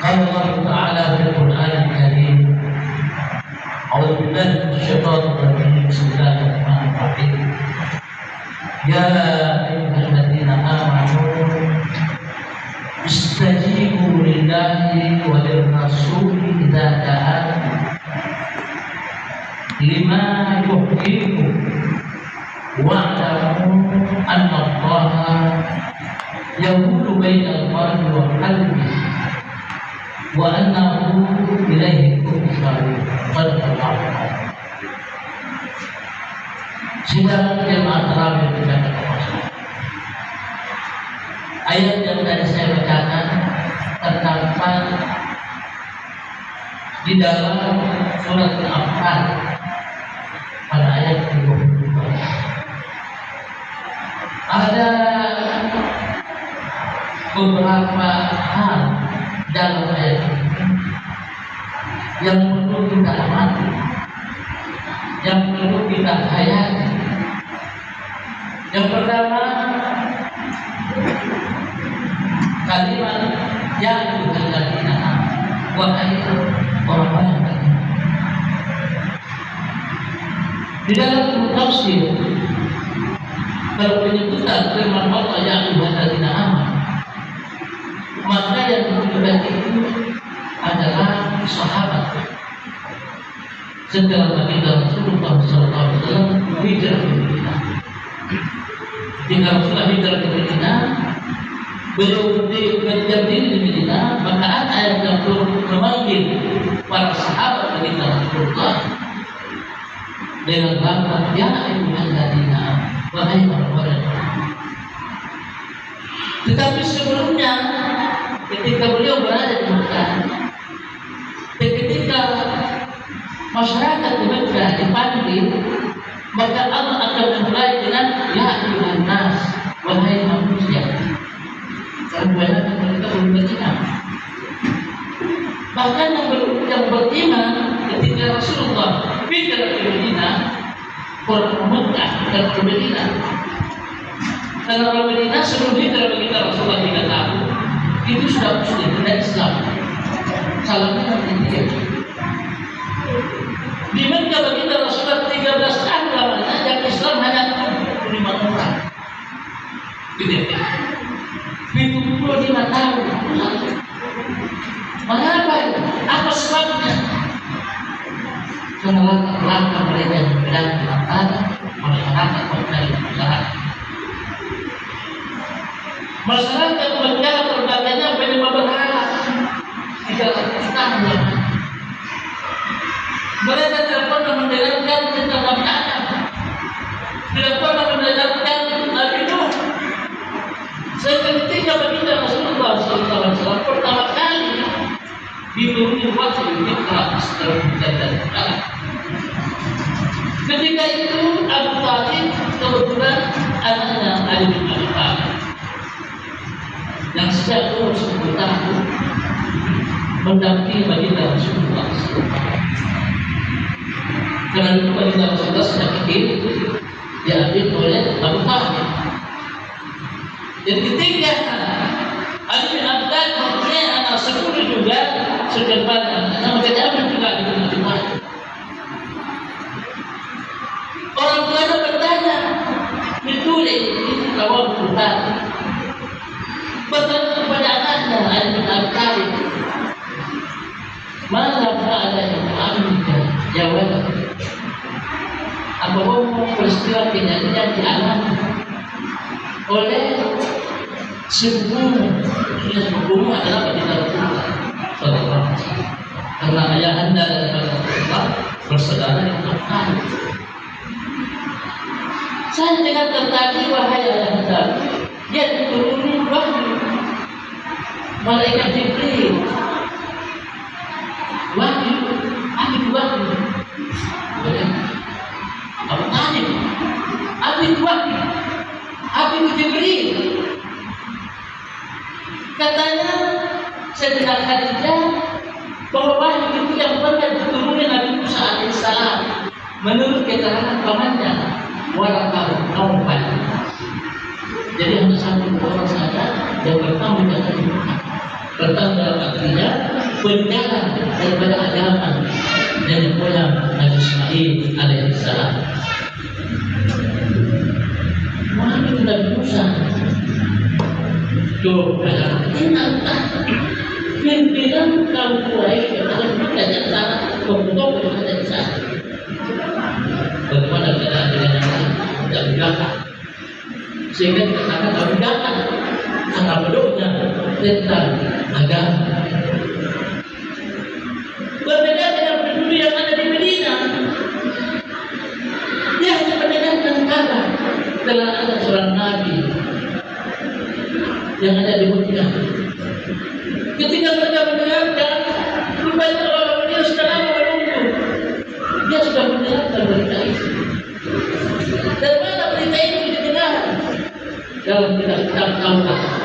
قال الله تعالى في القرآن الكريم: أعوذ بالله من الشيطان الرجيم. بسم الله الرحمن الرحيم. يا أيها الذين آمنوا استجيبوا لله وللرسول إذا دعاكم لما يحييكم واعلموا أن الله يحول بين المرء وقلبه وأنه إليه تحشرون. صدق الله. Sidang jemaah tarawih di Jakarta Pusat. Ayat yang tadi saya bacakan terdapat di dalam surat Al-Anfal pada ayat 22. Ada beberapa hal dalam ayat ini yang perlu kita amati, yang perlu kita hayati. Yang pertama, kalimat ya ayyuhalladzina amanu, wahai orang-orang yang beriman. Di dalam tafsir kalau penyebutan firman Allah ya ayyuhalladzina amanu, maka yang ditujukan itu adalah sahabat setelah baginda Rasulullah SAW hijrah ke Madinah. Jika Rasulullah hijrah ke Madinah, beliau berdiri di Madinah, maka ada ayat yang memanggil para sahabat baginda Rasulullah dengan lafaz ya ayyuhalladzina amanu, wahai orang-orang. Tetapi sebelumnya, ketika beliau berada di Mekah, ketika masyarakat di Mekah dipanggil, maka Allah akan memulai dengan ya ayyuhan nas, wahai manusia. Karena banyak mereka belum beriman. Bahkan yang beriman ketika Rasulullah hijrah ke Madinah, orang Mekah dan ke Madinah. Karena orang Madinah sebelum hijrah baginda Rasulullah 3 tahun itu sudah muslim, sudah Islam. Salamnya India. Di Mekah baginda Rasulullah 13 tahun lamanya, yang Islam hanya 75 orang. Gitu ya. 75 tahun. Mengapa itu? Apa sebabnya? Karena langkah mereka yang berbeda antara masyarakat dan masyarakat. Masyarakat Mekah terbagainya penyembah berhala 300 tahun. Mereka tidak pernah mendengarkan tentang Nabi Adam, tidak pernah mendengarkan Nabi Nuh. Ketika baginda Rasulullah SAW pertama kali diturunkan wahyu Iqra dan ketika itu Abu Talib kebetulan anaknya Ali bin Abi Thalib yang sejak umur 10 tahun mendampingi baginda Rasulullah SAW. Karena itu baginda Rasulullah sejak kecil diambil oleh Abu Talib. Dan ketika Ali bin Abi Thalib mempunyai anak 10 juga sedepan anaknya, maka diambil juga di Nabi Muhammad. Orang tuanya bertanya, ditulis ini kawan Tuhan. Bertanya kepada anaknya Ali bin Abi Thalib, "Mala fa'ala ibu amika ya walad?" Apa peristiwa kejadian dialami oleh sepupumu adalah baginda Rasulullah sallallahu alaihi wasallam. Karena ayahanda daripada Rasulullah bersaudara dengan Abu Talib. Saya dengan tertagi, wahai ayahanda, dia dituruni wahyu malaikat Jibril. Wahyu, Abi wahyu. Abu Talib, Abi wahyu, Abi Jibril. Katanya Sayyidah Khadijah bahwa wahyu itu yang pernah diturunkan Nabi Musa alaihissalam menurut keterangan pamannya Waraqah Naufal. Jadi hanya satu orang saja yang bertemu dengan Nabi Muhammad. Pertama dalam artinya penjalan daripada agama nenek moyang Nabi Ismail alaihissalam. Mana Nabi Musa? Tuh, ingatlah pimpinan kaum Quraisy yang ada di kerajaan sana, membuka kerajaan sana. Bagaimana keadaan dengan yang lain? Tidak bergabung. Sehingga dikatakan tak bergabung karena bedoknya tentang agama. Berbeda dengan penduduk yang ada di Medina. Dia hanya mendengarkan kabar telah ada seorang nabi yang ada di Mekah. Ketika mereka mendengarkan, rupanya orang Medina sudah lama menunggu. Dia sudah mendengarkan berita itu. Dari mana berita itu didengar? Dalam kitab Taurat.